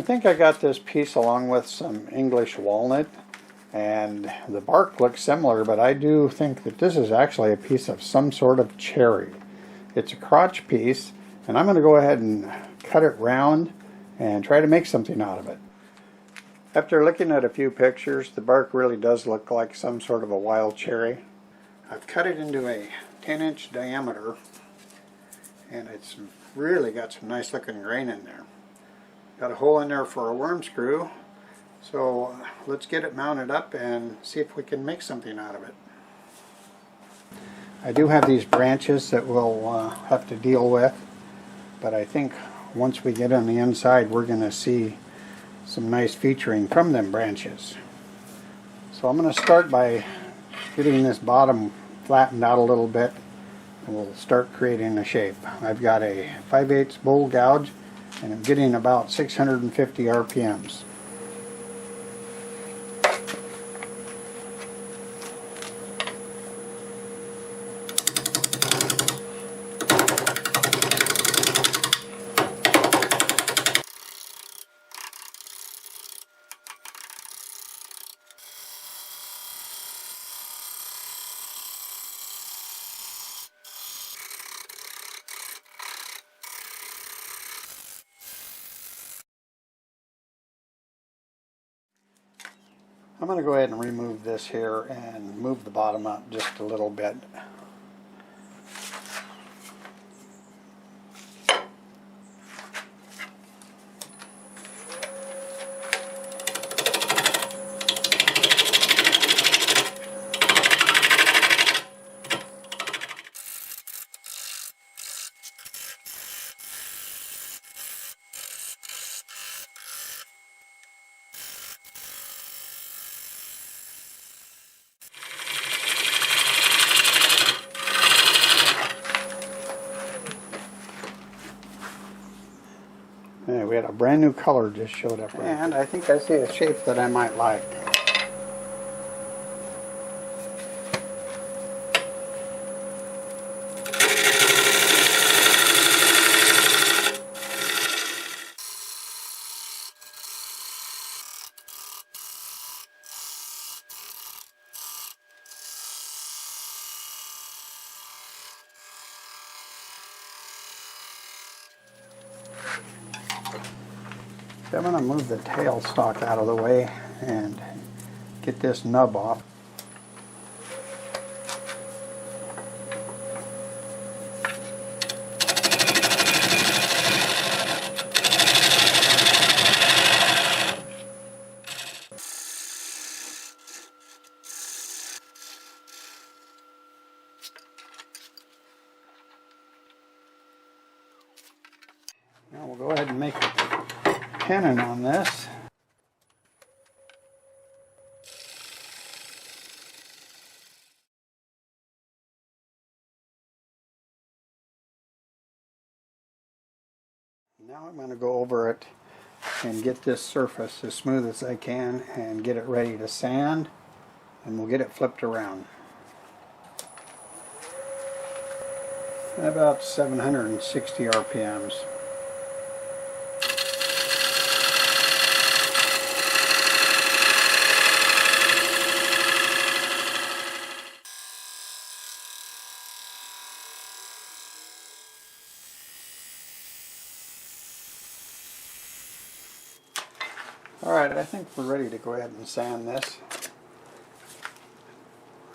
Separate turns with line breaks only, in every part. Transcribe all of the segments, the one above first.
think I got this piece along with some English walnut, and the bark looks similar, but I do think that this is actually a piece of some sort of cherry. It's a crotch piece, and I'm going to go ahead and cut it round and try to make something out of it. After looking at a few pictures, the bark really does look like some sort of a wild cherry. I've cut it into a 10-inch diameter, and it's really got some nice looking grain in there. Got a hole in there for a worm screw, so let's get it mounted up and see if we can make something out of it. I do have these branches that we'll have to deal with, but I think once we get on the inside we're going to see some nice featuring from them branches. So I'm going to start by getting this bottom flattened out a little bit, and we'll start creating a shape. I've got a 5/8 bowl gouge, and I'm getting about 650 RPMs. I'm going to go ahead and remove this here and move the bottom up just a little bit. Yeah, we had a brand new color just showed up right and there. I think I see a shape that I might like. I'm going to move the tail stalk out of the way and get this nub off. Now we'll go ahead and make a tenon on this. Now I'm going to go over it and get this surface as smooth as I can and get it ready to sand, and we'll get it flipped around. About 760 RPMs. Alright, I think we're ready to go ahead and sand this.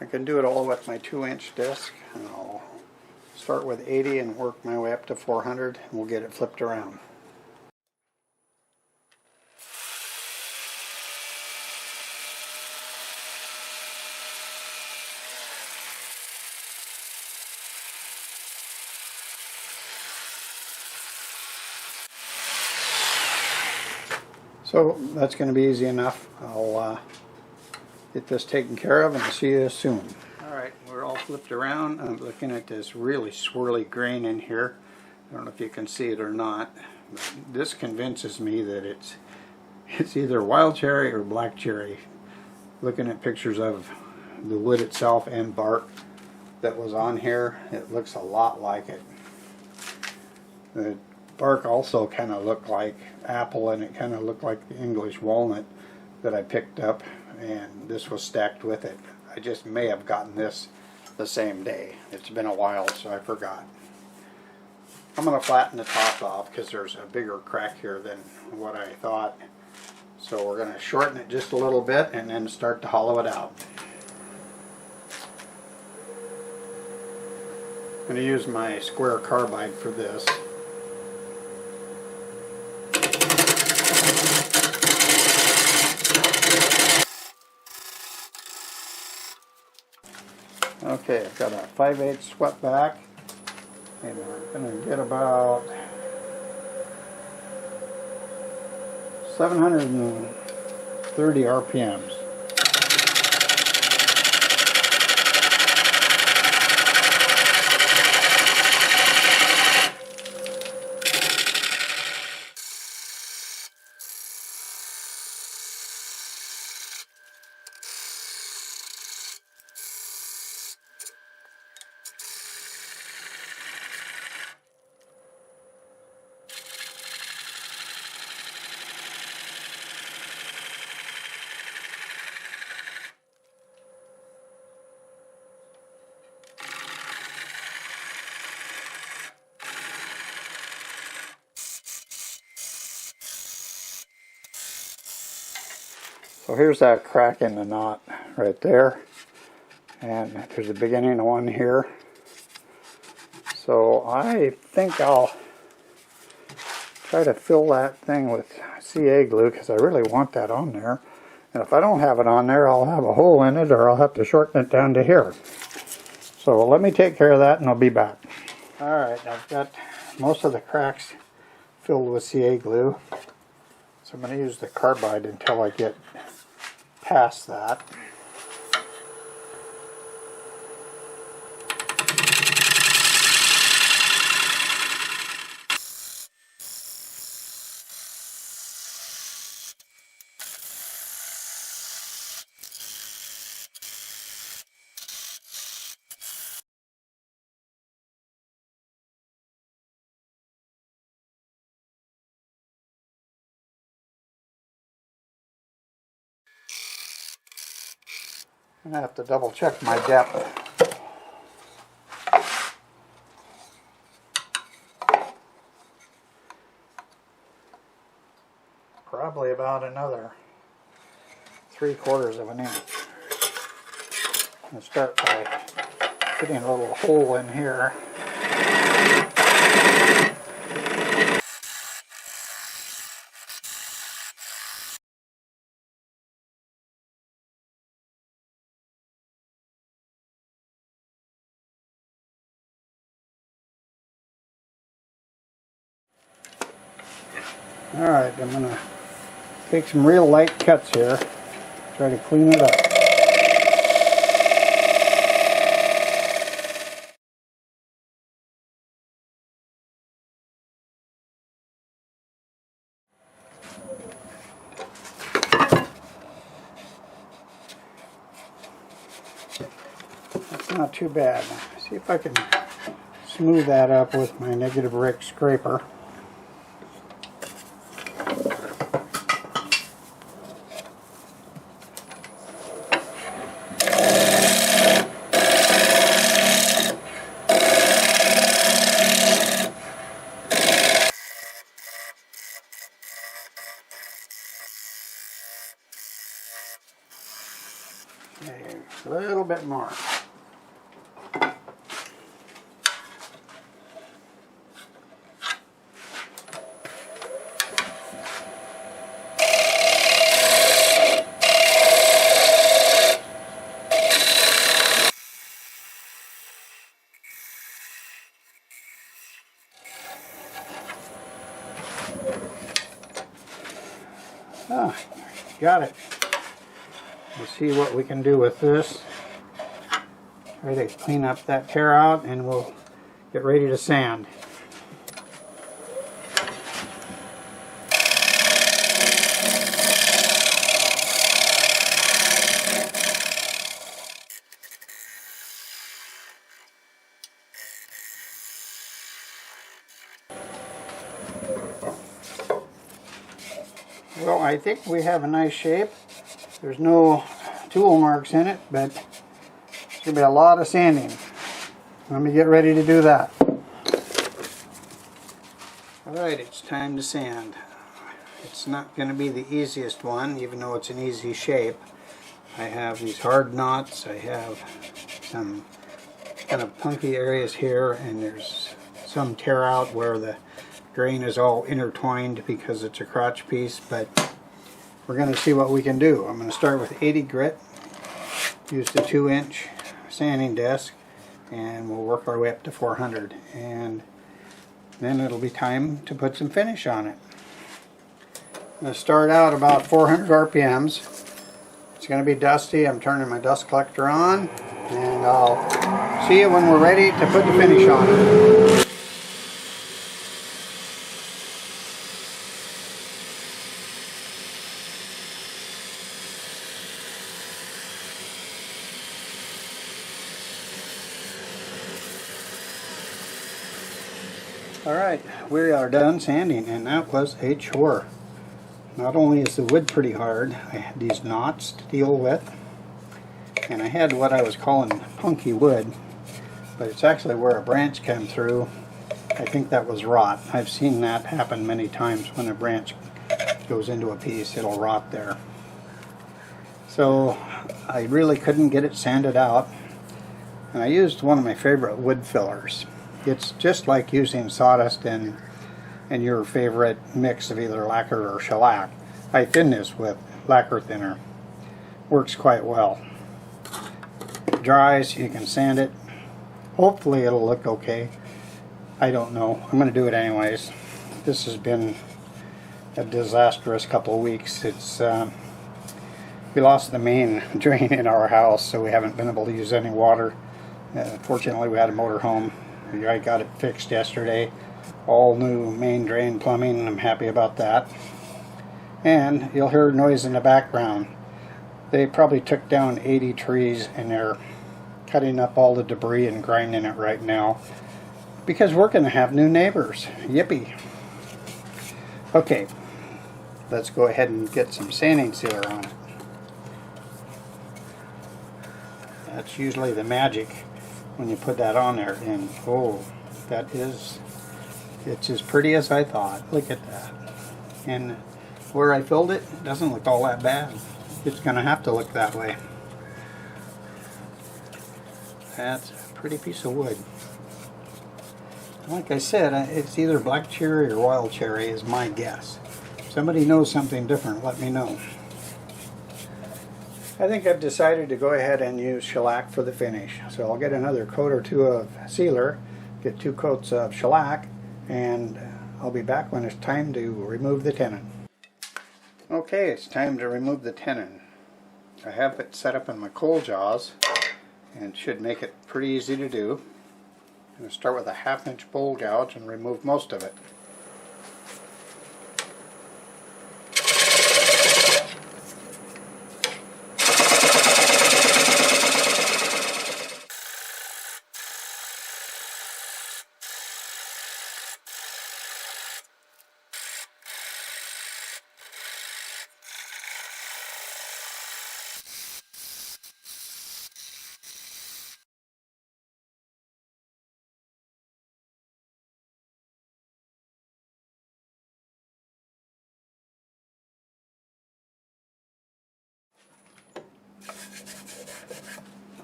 I can do it all with my 2-inch disc, and I'll start with 80 and work my way up to 400, and we'll get it flipped around. So that's going to be easy enough. I'll get this taken care of and see you soon. Alright, we're all flipped around. I'm looking at this really swirly grain in here. I don't know if you can see it or not, but this convinces me that it's either wild cherry or black cherry. Looking at pictures of the wood itself and bark that was on here, it looks a lot like it. The bark also kind of looked like apple, and it kind of looked like the English walnut that I picked up, and this was stacked with it. I just may have gotten this the same day. It's been a while, so I forgot. I'm going to flatten the top off because there's a bigger crack here than what I thought. So we're going to shorten it just a little bit and then start to hollow it out. I'm going to use my square carbide for this. Okay, I've got a 5/8 swept back, and we're going to get about 730 RPMs. So here's that crack in the knot right there, and there's a beginning of one here. So I think I'll try to fill that thing with CA glue because I really want that on there. And if I don't have it on there, I'll have a hole in it, or I'll have to shorten it down to here. So let me take care of that and I'll be back. Alright, I've got most of the cracks filled with CA glue. So I'm going to use the carbide until I get past that. I'm going to have to double check my depth. Probably about another 3/4 of an inch. I'm going to start by putting a little hole in here. Alright, I'm going to take some real light cuts here, try to clean it up. That's not too bad. See if I can smooth that up with my negative rake scraper. Okay, a little bit more. Ah, got it. We'll see what we can do with this. Try to clean up that tear out and we'll get ready to sand. Well, I think we have a nice shape. There's no tool marks in it, but there's going to be a lot of sanding. Let me get ready to do that. Alright, it's time to sand. It's not going to be the easiest one, even though it's an easy shape. I have these hard knots, I have some kind of punky areas here, and there's some tear out where the grain is all intertwined because it's a crotch piece, but we're going to see what we can do. I'm going to start with 80 grit, use the 2-inch sanding disc, and we'll work our way up to 400, and then it'll be time to put some finish on it. I'm going to start out about 400 RPMs. It's going to be dusty. I'm turning my dust collector on, and I'll see you when we're ready to put the finish on it. Alright, we are done sanding, and that was a chore. Not only is the wood pretty hard, I had these knots to deal with, and I had what I was calling punky wood, but it's actually where a branch came through. I think that was rot. I've seen that happen many times. When a branch goes into a piece, it'll rot there. So I really couldn't get it sanded out, and I used one of my favorite wood fillers. It's just like using sawdust and your favorite mix of either lacquer or shellac. I thin this with lacquer thinner. Works quite well. It dries, you can sand it. Hopefully it'll look okay. I don't know. I'm going to do it anyways. This has been a disastrous couple of weeks. We lost the main drain in our house, so we haven't been able to use any water. Fortunately, we had a motor home. I got it fixed yesterday. All new main drain plumbing. I'm happy about that. And you'll hear noise in the background. They probably took down 80 trees, and they're cutting up all the debris and grinding it right now, because we're going to have new neighbors. Yippee. Okay, let's go ahead and get some sanding sealer on it. That's usually the magic when you put that on there, and oh, it's as pretty as I thought. Look at that. And where I filled it doesn't look all that bad. It's going to have to look that way. That's a pretty piece of wood. Like I said, it's either black cherry or wild cherry is my guess. If somebody knows something different, let me know. I think I've decided to go ahead and use shellac for the finish. So I'll get another coat or two of sealer, get 2 coats of shellac, and I'll be back when it's time to remove the tenon. Okay, it's time to remove the tenon. I have it set up in my coal jaws, and should make it pretty easy to do. I'm going to start with a 1/2-inch bowl gouge and remove most of it.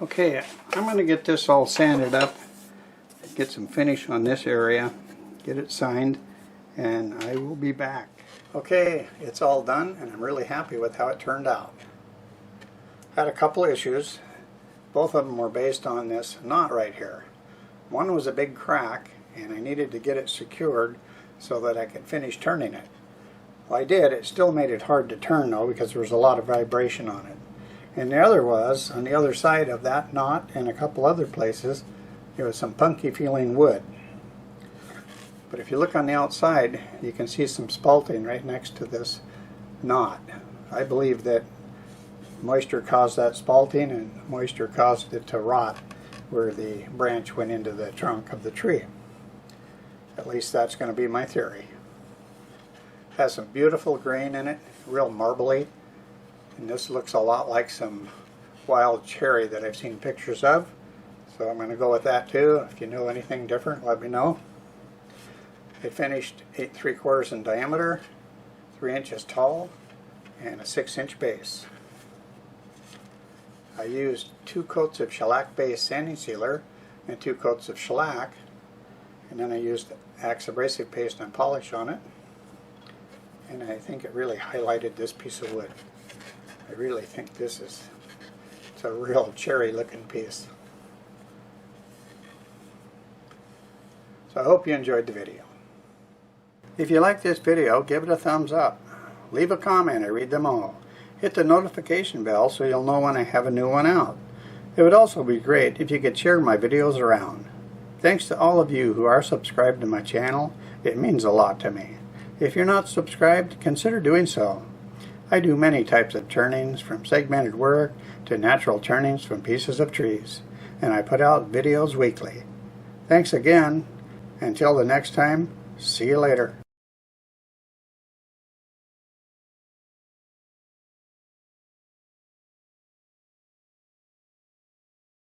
Okay, I'm going to get this all sanded up, get some finish on this area, get it signed, and I will be back. Okay, it's all done, and I'm really happy with how it turned out. Had a couple issues. Both of them were based on this knot right here. One was a big crack, and I needed to get it secured so that I could finish turning it. Well, I did. It still made it hard to turn, though, because there was a lot of vibration on it. And the other was, on the other side of that knot and a couple other places, there was some punky feeling wood. But if you look on the outside, you can see some spalting right next to this knot. I believe that moisture caused that spalting, and moisture caused it to rot where the branch went into the trunk of the tree. At least that's going to be my theory. It has some beautiful grain in it, real marbly. And this looks a lot like some wild cherry that I've seen pictures of. So I'm going to go with that too. If you know anything different, let me know. It finished 8 3/4 in diameter, 3 inches tall, and a 6-inch base. I used 2 coats of shellac base sanding sealer and 2 coats of shellac, and then I used Acks abrasive paste and polish on it, and I think it really highlighted this piece of wood. I really think it's a real cherry looking piece. So I hope you enjoyed the video. If you like this video, give it a thumbs up. Leave a comment, I read them all. Hit the notification bell so you'll know when I have a new one out. It would also be great if you could share my videos around. Thanks to all of you who are subscribed to my channel. It means a lot to me. If you're not subscribed, consider doing so. I do many types of turnings, from segmented work to natural turnings from pieces of trees, and I put out videos weekly. Thanks again. Until the next time, see you later.